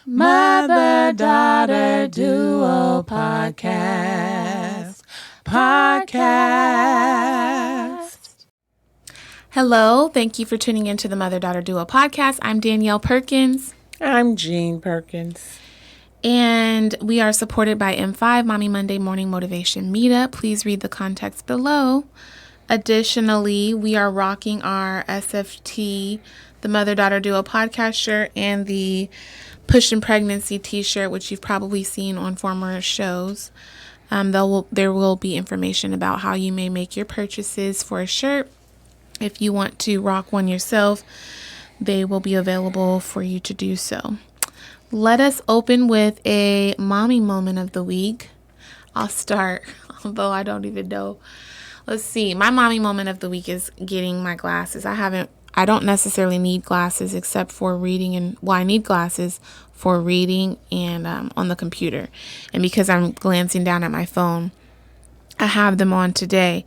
Mother-Daughter-Duopodcast. Hello, thank you for tuning into the Mother-Daughter Duo podcast. I'm Danielle Perkins. I'm Jean Perkins. And we are supported by M5 Mommy Monday Morning Motivation Meetup. Please read the context below. Additionally, we are rocking our SFT, the Mother-Daughter Duo podcast shirt, and the Pushing Pregnancy t-shirt, which you've probably seen on former shows. There will be information about how you may make your purchases for a shirt. If you want to rock one yourself, they will be available for you to do so. Let us open with a mommy moment of the week. I'll start, although I don't even know. Let's see. My mommy moment of the week is getting my glasses. I don't necessarily need glasses except for reading I need glasses for reading and on the computer. And because I'm glancing down at my phone, I have them on today.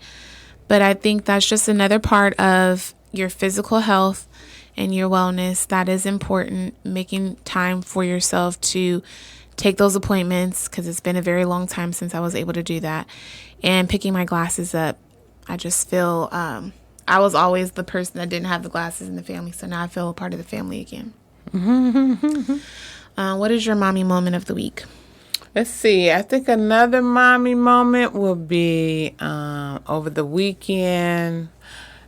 But I think that's just another part of your physical health and your wellness that is important, making time for yourself to take those appointments, because it's been a very long time since I was able to do that, and picking my glasses up. I just feel I was always the person that didn't have the glasses in the family, so now I feel a part of the family again. What is your mommy moment of the week? Let's see. I think another mommy moment will be over the weekend.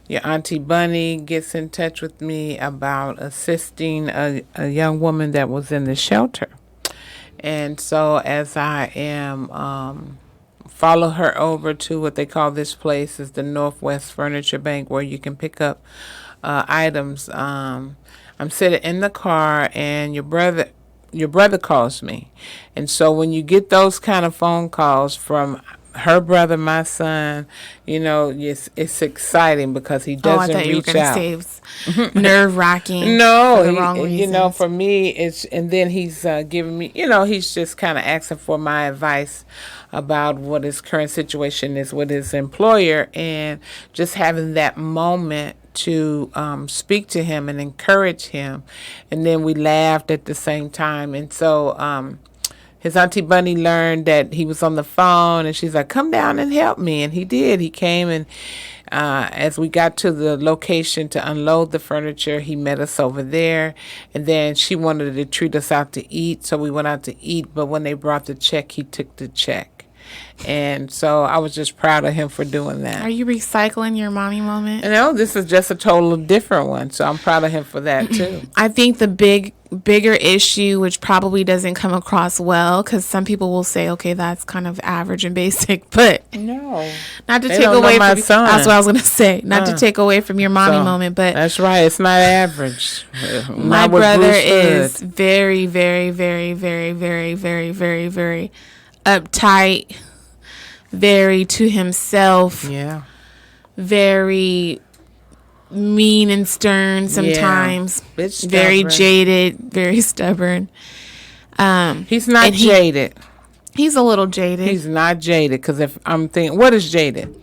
Your Auntie Bunny gets in touch with me about assisting a young woman that was in the shelter. And so as I am follow her over to what they call this place is the Northwest Furniture Bank, where you can pick up items. I'm sitting in the car, and your brother calls me. And so when you get those kind of phone calls from her brother, my son, it's exciting because he doesn't I thought you reach were out. Say it's nerve-wracking. No, for the wrong reasons. For me, it's, and then he's giving me, he's just kind of asking for my advice about what his current situation is with his employer, and just having that moment to speak to him and encourage him. And then we laughed at the same time. And so his Auntie Bunny learned that he was on the phone, and she's like, come down and help me. And he did. He came, and as we got to the location to unload the furniture, he met us over there. And then she wanted to treat us out to eat, so we went out to eat. But when they brought the check, he took the check. And so I was just proud of him for doing that. Are you recycling your mommy moment? No, this is just a totally different one. So I'm proud of him for that, too. I think the bigger issue, which probably doesn't come across well, because some people will say, okay, that's kind of average and basic, but no, not to take away from son. That's what I was going to say. Not to take away from your mommy moment, but that's right. It's not average. My brother is very, very, very, very, very, very, very, very uptight, very to himself. Yeah. Very mean and stern sometimes. Yeah. Very jaded, very stubborn. He's not jaded. He's a little jaded. He's not jaded, because if I'm thinking, what is jaded?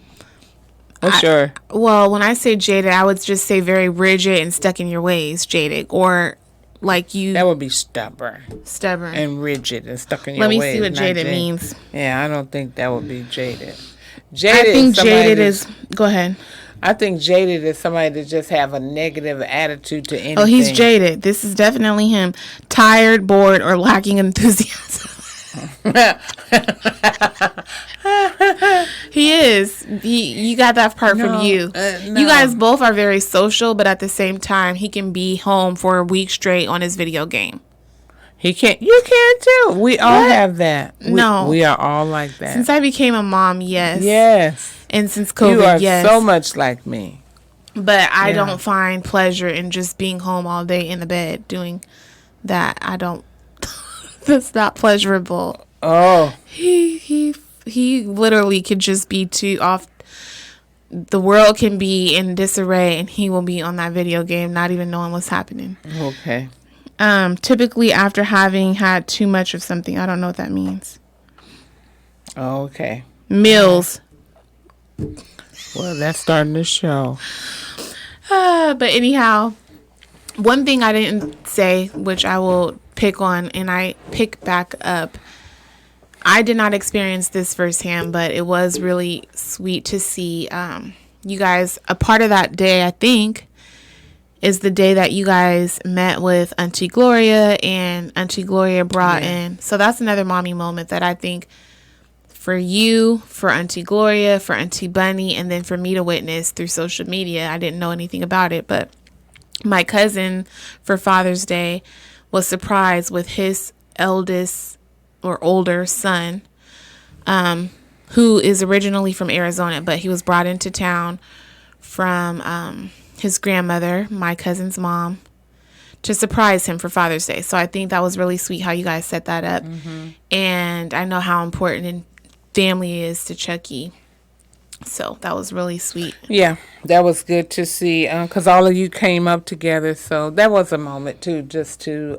Well, when I say jaded, I would just say very rigid and stuck in your ways, jaded, or like you. That would be stubborn and rigid and stuck in your ways. Let me see what jaded means. Yeah, I don't think that would be jaded. I think jaded is. Go ahead. I think jaded is somebody that just have a negative attitude to anything. Oh, he's jaded. This is definitely him. Tired, bored, or lacking enthusiasm. He is. You got that part from you. No. You guys both are very social, but at the same time, he can be home for a week straight on his video game. He can't. You can too. We all have that. We are all like that. Since I became a mom, yes. Yes. And since COVID, you are yes. so much like me. But I don't find pleasure in just being home all day in the bed doing that. I don't. That's not pleasurable. Oh. He literally could just be too off. The world can be in disarray, and he will be on that video game, not even knowing what's happening. Okay. Typically after having had too much of something. I don't know what that means. Oh, okay. Meals. Well, that's starting the show. But anyhow, one thing I didn't say, which I will pick on and I pick back up. I did not experience this firsthand, but it was really sweet to see you guys. A part of that day, I think, is the day that you guys met with Auntie Gloria, and Auntie Gloria brought in. So that's another mommy moment that I think for you, for Auntie Gloria, for Auntie Bunny, and then for me to witness through social media. I didn't know anything about it, but my cousin for Father's Day was surprised with his eldest or older son, who is originally from Arizona, but he was brought into town from his grandmother, my cousin's mom, to surprise him for Father's Day. So I think that was really sweet how you guys set that up. And I know how important family is to Chucky. So that was really sweet. Yeah, that was good to see because all of you came up together. So that was a moment, too, just to...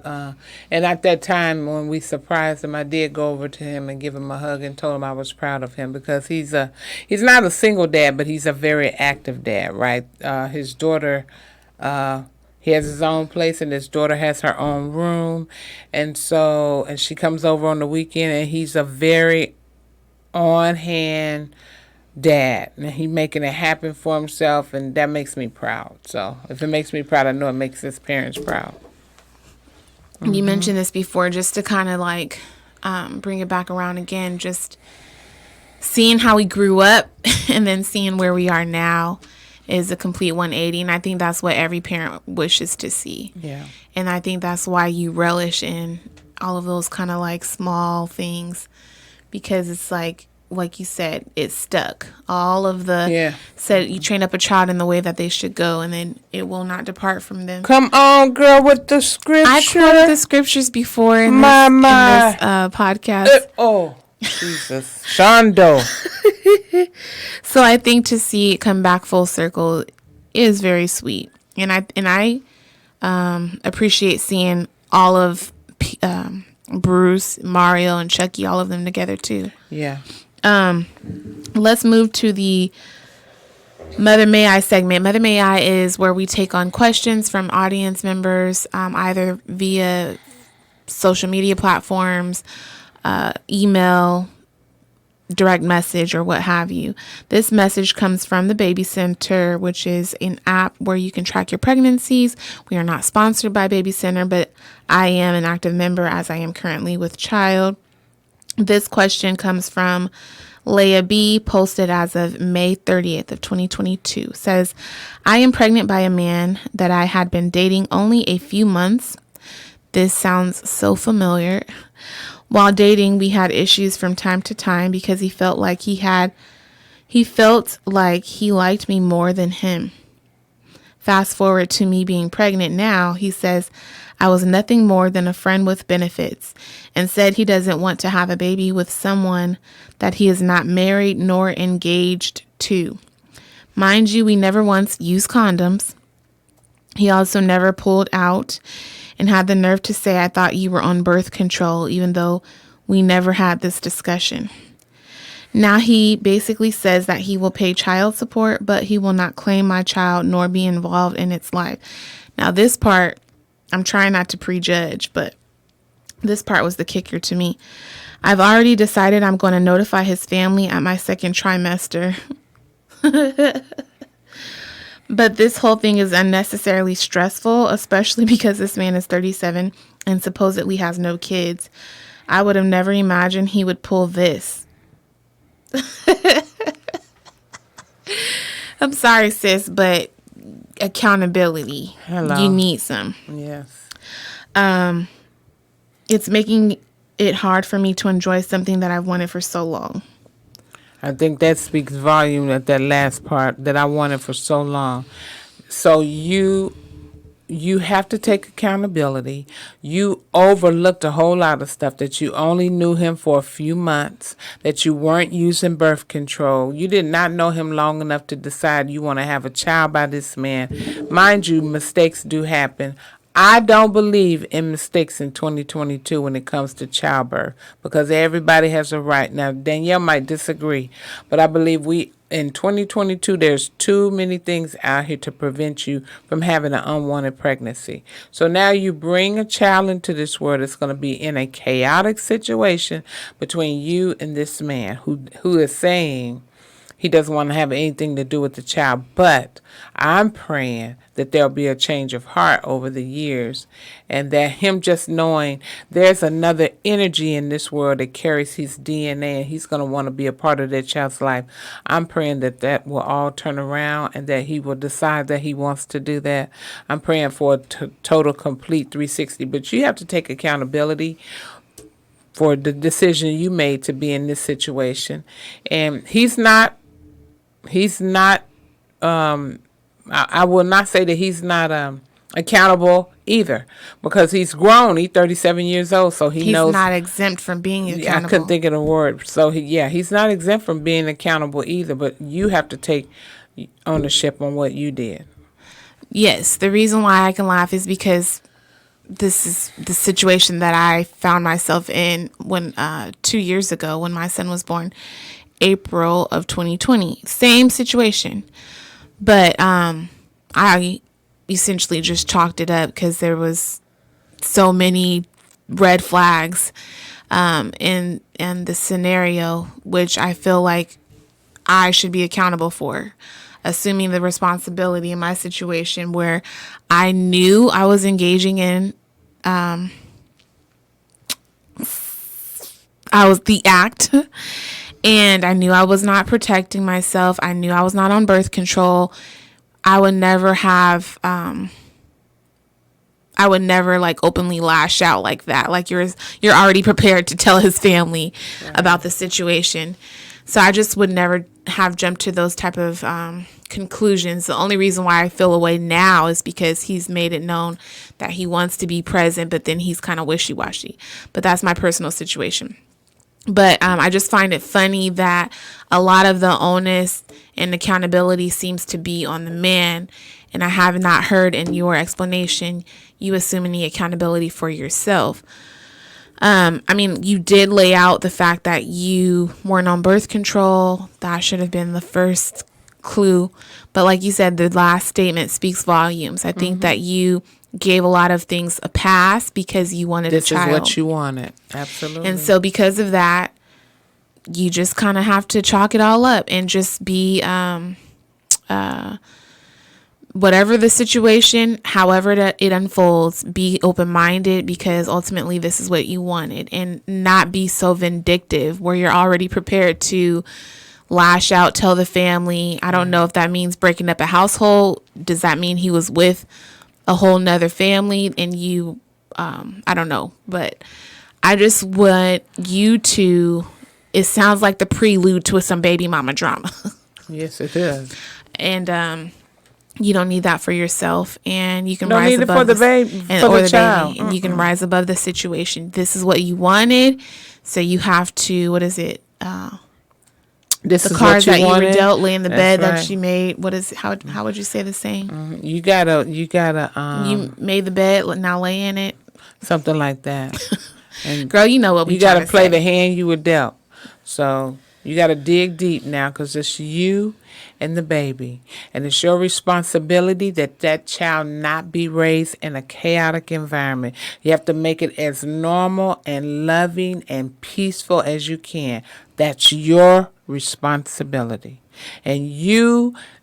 and at that time, when we surprised him, I did go over to him and give him a hug and told him I was proud of him because he's not a single dad, but he's a very active dad, right? His daughter... he has his own place, and his daughter has her own room. And she comes over on the weekend, and he's a very on-hand dad, and he making it happen for himself, and that makes me proud. So if it makes me proud, I know it makes his parents proud. You mentioned this before, just to kind of like bring it back around again, just seeing how we grew up and then seeing where we are now is a complete 180, and I think that's what every parent wishes to see. Yeah. And I think that's why you relish in all of those kind of like small things, because it's like you said, it's stuck. All of the said you train up a child in the way that they should go, and then it will not depart from them. Come on, girl, with the scripture. I quoted the scriptures before in this podcast. Jesus, Shondo. So I think to see it come back full circle is very sweet, and I appreciate seeing all of Bruce, Mario, and Chucky, all of them together too. Yeah. Let's move to the Mother May I segment. Mother May I is where we take on questions from audience members, either via social media platforms, email, direct message, or what have you. This message comes from the Baby Center, which is an app where you can track your pregnancies. We are not sponsored by Baby Center, but I am an active member, as I am currently with child. This question comes from Leah B, posted as of May 30th of 2022. Says, I am pregnant by a man that I had been dating only a few months. This sounds so familiar. While dating, we had issues from time to time because he felt like he liked me more than him. Fast forward to me being pregnant now, he says, I was nothing more than a friend with benefits, and said he doesn't want to have a baby with someone that he is not married nor engaged to. Mind you, we never once used condoms. He also never pulled out and had the nerve to say, I thought you were on birth control, even though we never had this discussion. Now he basically says that he will pay child support, but he will not claim my child nor be involved in its life. Now this part, I'm trying not to prejudge, but this part was the kicker to me. I've already decided I'm going to notify his family at my second trimester. But this whole thing is unnecessarily stressful, especially because this man is 37 and supposedly has no kids. I would have never imagined he would pull this. I'm sorry, sis, but accountability. Hello. You need some. Yes. It's making it hard for me to enjoy something that I've wanted for so long. I think that speaks volume at that last part, that I wanted for so long. So you have to take accountability. You overlooked a whole lot of stuff, that you only knew him for a few months, that you weren't using birth control. You did not know him long enough to decide you want to have a child by this man. Mind you, mistakes do happen. I don't believe in mistakes in 2022 when it comes to childbirth, because everybody has a right. Now, Danielle might disagree, but I believe in 2022, there's too many things out here to prevent you from having an unwanted pregnancy. So now you bring a child into this world that's going to be in a chaotic situation between you and this man who is saying he doesn't want to have anything to do with the child. But I'm praying that there'll be a change of heart over the years, and that him just knowing there's another energy in this world that carries his DNA, and he's going to want to be a part of that child's life. I'm praying that that will all turn around and that he will decide that he wants to do that. I'm praying for a total, complete 360. But you have to take accountability for the decision you made to be in this situation. And he's not I will not say that he's not accountable either, because he's grown. He's 37 years old, so he knows. He's not exempt from being accountable. I couldn't think of the word. So he's not exempt from being accountable either, but you have to take ownership on what you did. Yes, the reason why I can laugh is because this is the situation that I found myself in when 2 years ago when my son was born, April of 2020. Same situation. But I essentially just chalked it up because there was so many red flags in the scenario, which I feel like I should be accountable for, assuming the responsibility in my situation where I knew I was engaging in I was the act. And I knew I was not protecting myself. I knew I was not on birth control. I would never like openly lash out like that. Like you're already prepared to tell his family about the situation. So I just would never have jumped to those type of conclusions. The only reason why I feel away now is because he's made it known that he wants to be present, but then he's kind of wishy-washy. But that's my personal situation. But I just find it funny that a lot of the onus and accountability seems to be on the man. And I have not heard in your explanation you assume any accountability for yourself. I mean, you did lay out the fact that you weren't on birth control. That should have been the first clue. But like you said, the last statement speaks volumes. I think that you gave a lot of things a pass because you wanted a child. This is what you wanted. Absolutely. And so because of that, you just kind of have to chalk it all up and just be whatever the situation, however it unfolds, be open-minded, because ultimately this is what you wanted, and not be so vindictive where you're already prepared to lash out, tell the family. I don't know if that means breaking up a household. Does that mean he was with a whole nother family and you, I don't know, but I just want you to, it sounds like the prelude to some baby mama drama. Yes, it does. And, you don't need that for yourself, and you can don't rise need above it for the baby, or the child. Baby, and you can rise above the situation. This is what you wanted, so you have to. What is it? This the is cards what you that wanted. You were dealt, lay in the bed right. that she made. What is? How would you say the saying? You gotta. You made the bed. Now lay in it. Something like that. And girl, you know what we. You gotta play the hand you were dealt. So you gotta dig deep now, because it's you and the baby, and it's your responsibility that child not be raised in a chaotic environment. You have to make it as normal and loving and peaceful as you can. That's your responsibility. And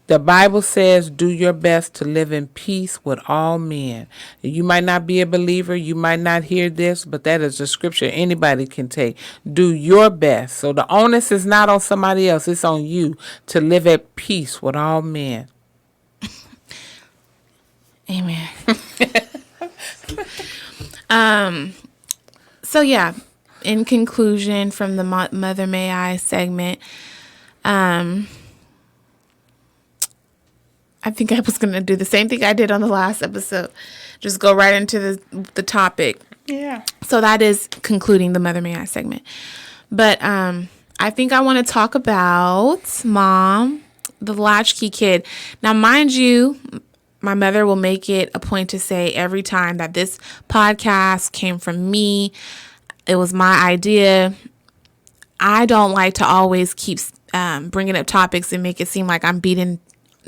the Bible says, do your best to live in peace with all men. You might not be a believer, you might not hear this, but that is a scripture anybody can take. Do your best. So the onus is not on somebody else, it's on you to live at peace with all men. Amen. So yeah, in conclusion from the Mother May I segment, I think I was going to do the same thing I did on the last episode. Just go right into the topic. Yeah. So that is concluding the Mother May I segment. But I think I want to talk about Mom, the latchkey kid. Now, mind you, my mother will make it a point to say every time that this podcast came from me. It was my idea. I don't like to always keep bringing up topics and make it seem like I'm beating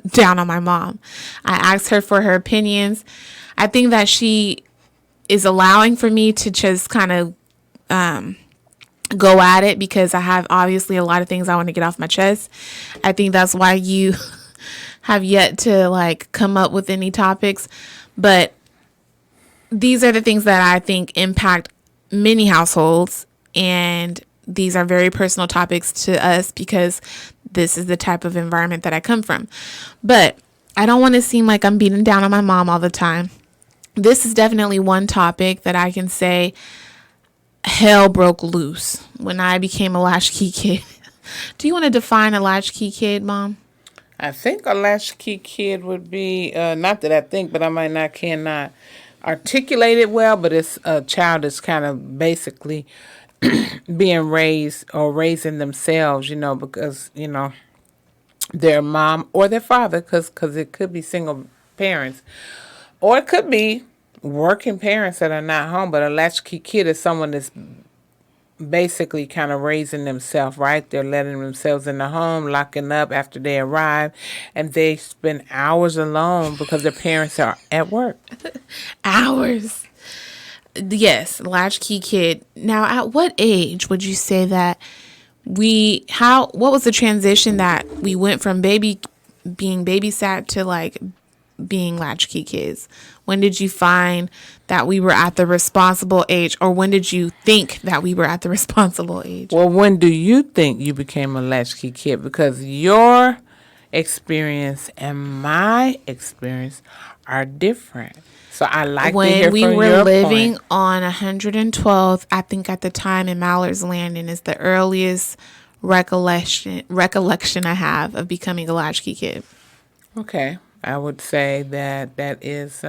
down on my mom. I asked her for her opinions. I think that she is allowing for me to just kind of go at it because I have obviously a lot of things I want to get off my chest. I think that's why you have yet to like come up with any topics, but these are the things that I think impact many households, and these are very personal topics to us because this is the type of environment that I come from. But I don't want to seem like I'm beating down on my mom all the time. This is definitely one topic that I can say hell broke loose when I became a latchkey kid. Do you want to define a latchkey kid, Mom? I think a latchkey kid would be, not that I think, but I cannot articulate it well, but it's a child that's kind of basically being raised or raising themselves, because, their mom or their father, because it could be single parents, or it could be working parents that are not home, but a latchkey kid is someone that's basically kind of raising themselves, right? They're letting themselves in the home, locking up after they arrive, and they spend hours alone because their parents are at work. Hours. Yes, latchkey kid. Now, at what age would you say that what was the transition that we went from being babysat to like being latchkey kids? When did you find that we were at the responsible age, or when did you think that we were at the responsible age? Well, when do you think you became a latchkey kid? Because your experience and my experience are different. So I like to hear from your point. When we were living on 112th, I think at the time in Mallard's Landing is the earliest recollection I have of becoming a latchkey kid. Okay. I would say that is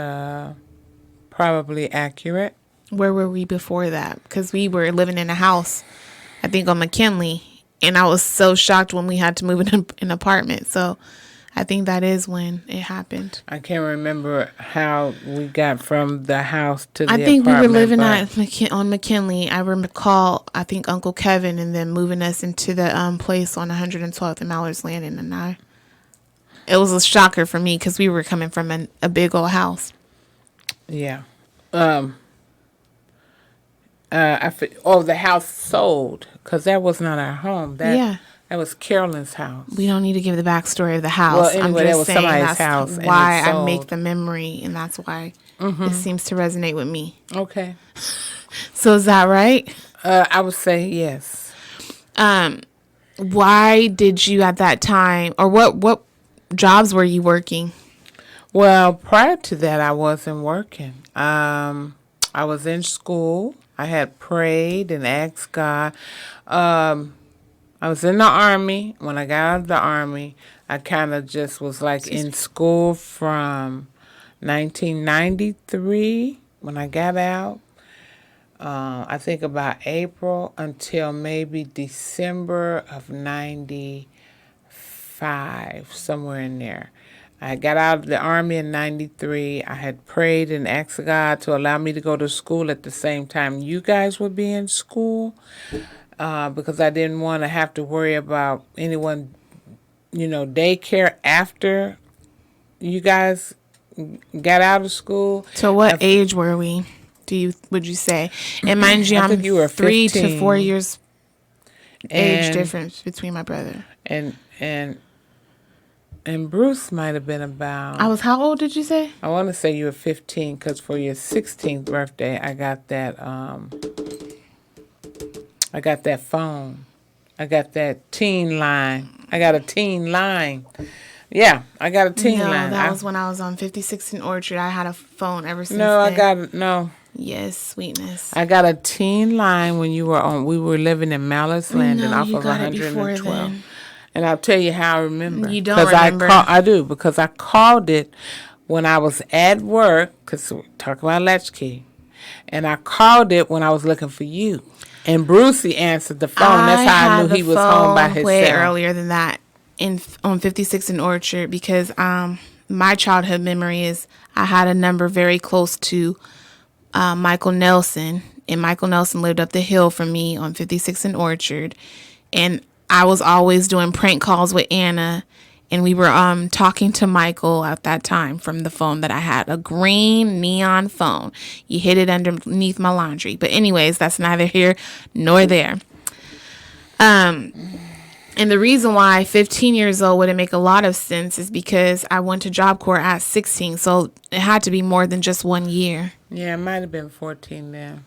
probably accurate. Where were we before that? Because we were living in a house, I think on McKinley, and I was so shocked when we had to move in an apartment. So I think that is when it happened. I can't remember how we got from the house to the apartment. I think we were living on McKinley. I recall, I think Uncle Kevin, and then moving us into the place on 112th in Mallard's Landing, and it was a shocker for me because we were coming from a big old house. Yeah. The house sold because that was not our home. That was Carolyn's house. We don't need to give the backstory of the house. Well, anyway, that was somebody's house. That's why I make the memory, and that's why it seems to resonate with me. Okay. So is that right? I would say yes. Why did you at that time, or what jobs were you working? Well, prior to that, I wasn't working. I was in school. I had prayed and asked God. I was in the Army. When I got out of the Army, I kind of just was like in school from 1993 when I got out. I think about April until maybe December of 95, somewhere in there. I got out of the Army in 93. I had prayed and asked God to allow me to go to school at the same time you guys would be in school, because I didn't want to have to worry about anyone, daycare after you guys got out of school. So what age were we? Would you say? And mind you, I'm you were 3 to 4 years age difference between my brother. And Bruce might have been about... how old did you say? I want to say you were 15, because for your 16th birthday, I got that phone. I got that teen line. I got a teen line. Yeah, I got a teen line. No, that was when I was on 56th and Orchard. I had a phone ever since then. No. Yes, sweetness. I got a teen line when we were living in Mallard's Landing off of 112. And I'll tell you how I remember. You don't remember? I do, because I called it when I was at work, because we're talking about latchkey. And I called it when I was looking for you. And Brucey answered the phone. That's how I knew he was home by himself. Way earlier than that on 56th and Orchard, because my childhood memory is I had a number very close to Michael Nelson, and Michael Nelson lived up the hill from me on 56 and Orchard, and I was always doing prank calls with Anna, and we were talking to Michael at that time from the phone that I had, a green neon phone. You hid it underneath my laundry. But anyways, that's neither here nor there. And the reason why 15 years old wouldn't make a lot of sense is because I went to Job Corps at 16, so it had to be more than just 1 year. Yeah, it might have been 14 then.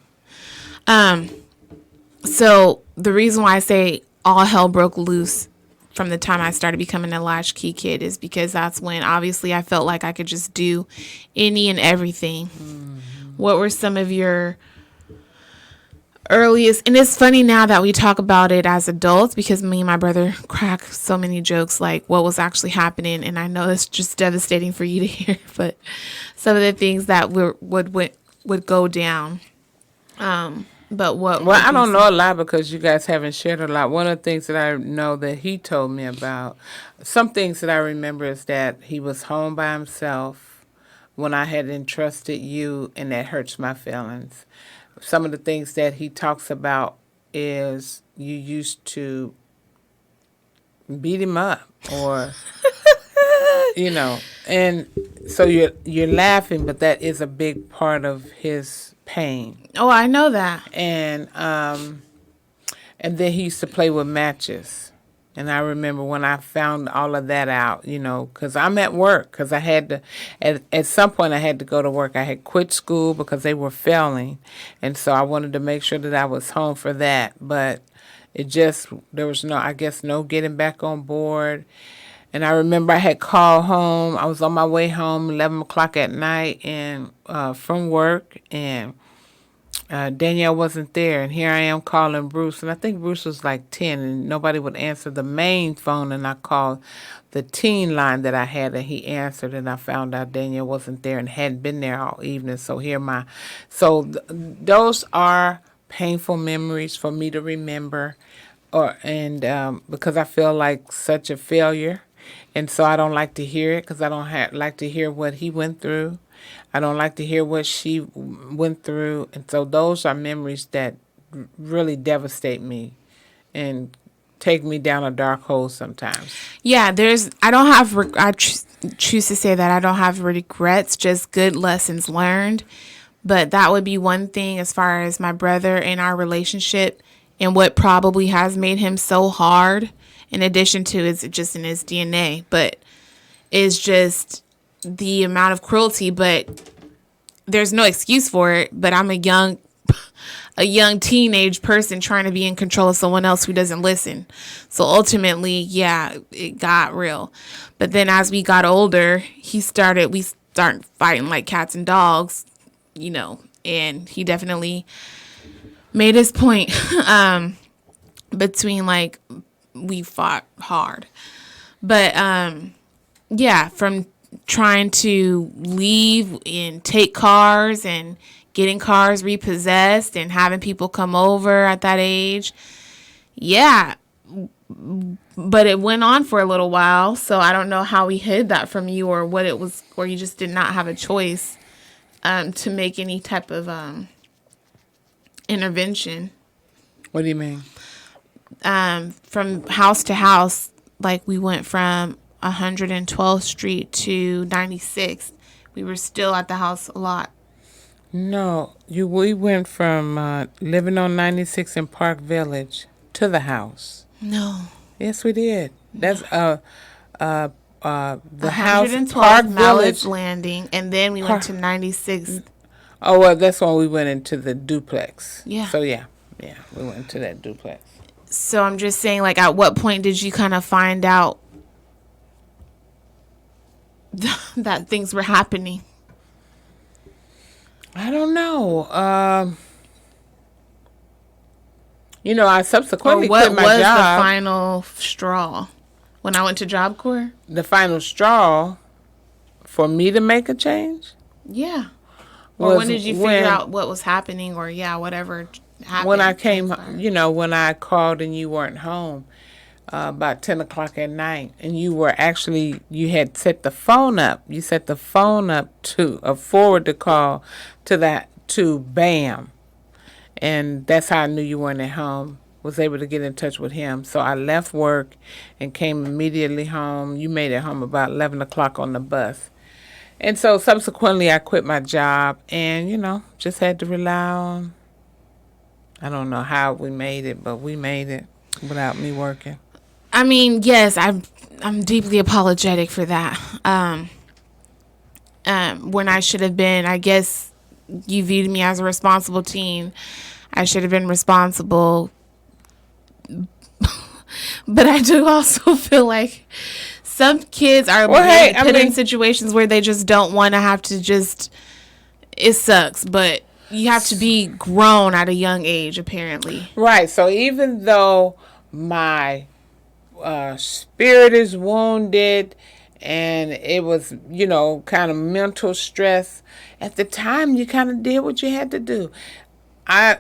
So the reason why I say all hell broke loose from the time I started becoming a latchkey kid is because that's when obviously I felt like I could just do any and everything. Mm-hmm. What were some of your earliest, and it's funny now that we talk about it as adults because me and my brother crack so many jokes like what was actually happening, and I know it's just devastating for you to hear, but some of the things that would go down. But what? Well, I don't know a lot because you guys haven't shared a lot. One of the things that I know that he told me about, some things that I remember is that he was home by himself when I had entrusted you, and that hurts my feelings. Some of the things that he talks about is you used to beat him up or, and so you're laughing, but that is a big part of his pain. Oh, I know that. And then he used to play with matches. And I remember when I found all of that out, because I'm at work, because I had to, at some point I had to go to work. I had quit school because they were failing. And so I wanted to make sure that I was home for that. But there was no getting back on board. And I remember I had called home. I was on my way home 11 o'clock at night and from work, and Danielle wasn't there, and here I am calling Bruce, and I think Bruce was like 10, and nobody would answer the main phone, and I called the teen line that I had, and he answered, and I found out Danielle wasn't there and hadn't been there all evening. So those are painful memories for me to remember, because I feel like such a failure, and so I don't like to hear it because I don't like to hear what he went through. I don't like to hear what she went through. And so those are memories that really devastate me and take me down a dark hole sometimes. Yeah, I choose to say that I don't have regrets, just good lessons learned. But that would be one thing as far as my brother and our relationship and what probably has made him so hard, in addition to it's just in his DNA, but it's just the amount of cruelty. But there's no excuse for it. But I'm a young teenage person trying to be in control of someone else who doesn't listen. So ultimately, yeah, it got real. But then as we got older, we started fighting like cats and dogs, and he definitely made his point. Between like we fought hard. But yeah, from trying to leave and take cars and getting cars repossessed and having people come over at that age. Yeah. But it went on for a little while, so I don't know how he hid that from you or what it was, or you just did not have a choice to make any type of intervention. What do you mean? From house to house, like we went from 112th Street to 96th. We were still at the house a lot. No, we went from living on 96 in Park Village to the house. No. Yes, we did. That's the house, Park Village Landing, and then we went to 96th. Oh, well, that's when we went into the duplex. Yeah. So yeah, we went into that duplex. So I'm just saying, like, at what point did you kind of find out that things were happening? I don't know. I subsequently quit my job. What was the final straw when I went to Job Corps? The final straw for me to make a change? Yeah. Or when did you figure out what was happening, or whatever happened? When I came, when I called and you weren't home, about 10 o'clock at night, and you had set the phone up. You set the phone up to forward the call to BAM, and that's how I knew you weren't at home. Was able to get in touch with him. So I left work and came immediately home. You made it home about 11 o'clock on the bus. And so subsequently I quit my job and, just had to rely on, I don't know how we made it, but we made it without me working. I mean, yes, I'm deeply apologetic for that. When I should have been, I guess you viewed me as a responsible teen. I should have been responsible. But I do also feel like some kids are put in situations where they just don't want to have to it sucks, but you have to be grown at a young age, apparently. Right. So even though my spirit is wounded and it was, kind of mental stress, at the time you kind of did what you had to do.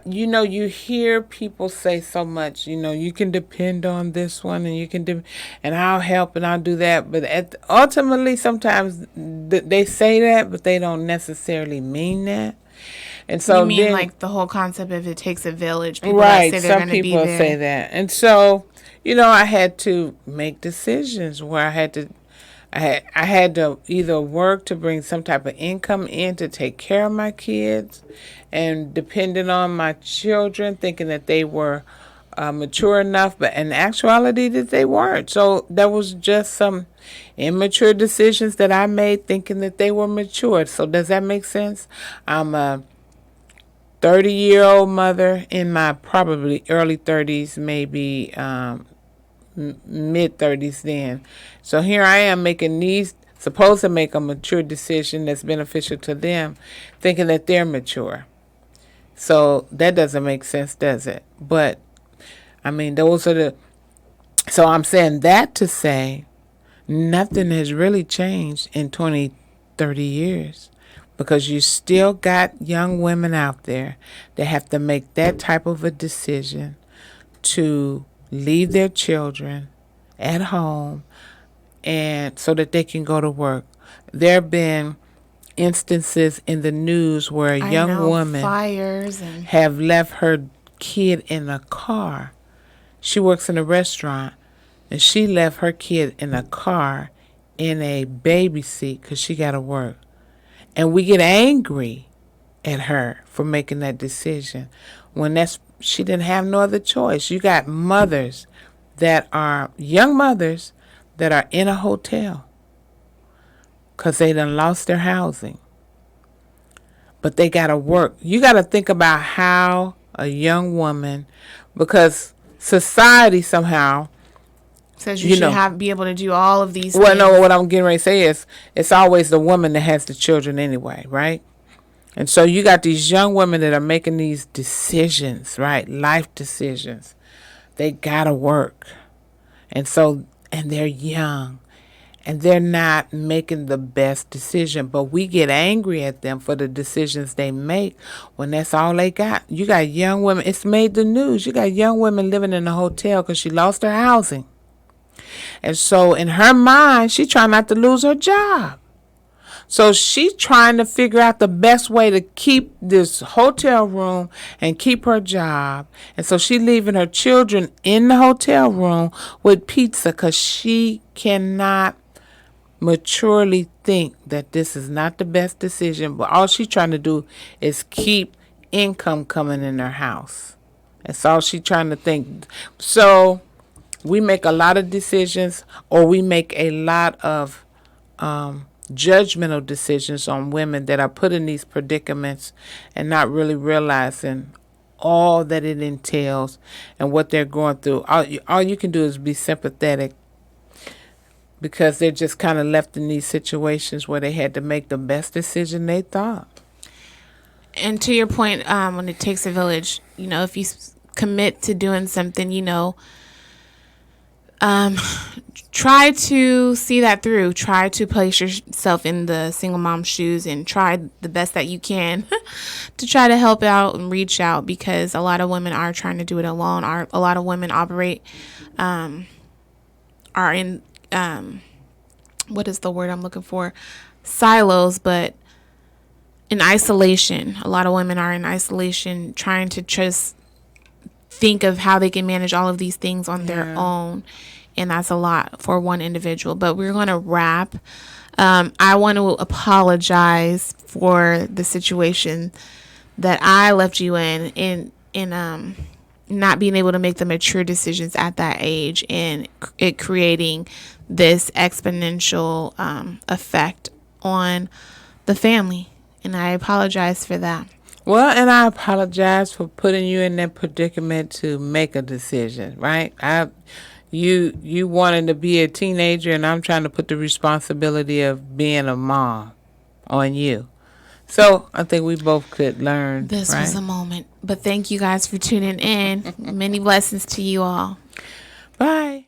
You hear people say so much, you can depend on this one and and I'll help and I'll do that. But ultimately, sometimes they say that, but they don't necessarily mean that. And so you mean like the whole concept of it takes a village? People right. That say they're some people say that. And so, I had to make decisions where I had to either work to bring some type of income in to take care of my kids, and depending on my children, thinking that they were mature enough, but in actuality that they weren't. So there was just some immature decisions that I made thinking that they were mature. So does that make sense? I'm a 30-year-old mother in my probably early 30s, maybe mid 30s then. So here I am supposed to make a mature decision that's beneficial to them, thinking that they're mature. So that doesn't make sense, does it? But I mean, so I'm saying that to say nothing has really changed in 20, 30 years, because you still got young women out there that have to make that type of a decision to leave their children at home and so that they can go to work. There have been instances in the news where a young woman have left her kid in a car. She works in a restaurant, and she left her kid in a car in a baby seat because she got to work. And we get angry at her for making that decision when she didn't have no other choice. You got young mothers that are in a hotel because they done lost their housing. But they got to work. You got to think about how a young woman, because society somehow says you should be able to do all of these things. Well, no, what I'm getting ready to say is it's always the woman that has the children anyway, right? And so you got these young women that are making these decisions, right? Life decisions. They got to work. And they're young. And they're not making the best decision. But we get angry at them for the decisions they make when that's all they got. You got young women. It's made the news. You got young women living in a hotel because she lost her housing. And so in her mind, she trying not to lose her job. So she's trying to figure out the best way to keep this hotel room and keep her job. And so she's leaving her children in the hotel room with pizza because she cannot maturely think that this is not the best decision. But all she's trying to do is keep income coming in her house. That's all she's trying to think. So we make a lot of decisions, or we make a lot of judgmental decisions on women that are put in these predicaments and not really realizing all that it entails and what they're going through. All you can do is be sympathetic, because they're just kind of left in these situations where they had to make the best decision they thought. And to your point, when it takes a village, if you commit to doing something, try to see that through. Try to place yourself in the single mom's shoes and try the best that you can to try to help out and reach out, because a lot of women are trying to do it alone. A lot of women operate are in what is the word I'm looking for? Silos, but in isolation. A lot of women are in isolation, trying to just think of how they can manage all of these things on their own. And that's a lot for one individual. But we're going to wrap. I want to apologize for the situation that I left you in not being able to make the mature decisions at that age, and it creating this exponential effect on the family. And I apologize for that. Well, and I apologize for putting you in that predicament to make a decision, right? You wanted to be a teenager, and I'm trying to put the responsibility of being a mom on you. So I think we both could learn. This right? was a moment. But thank you guys for tuning in. Many blessings to you all. Bye.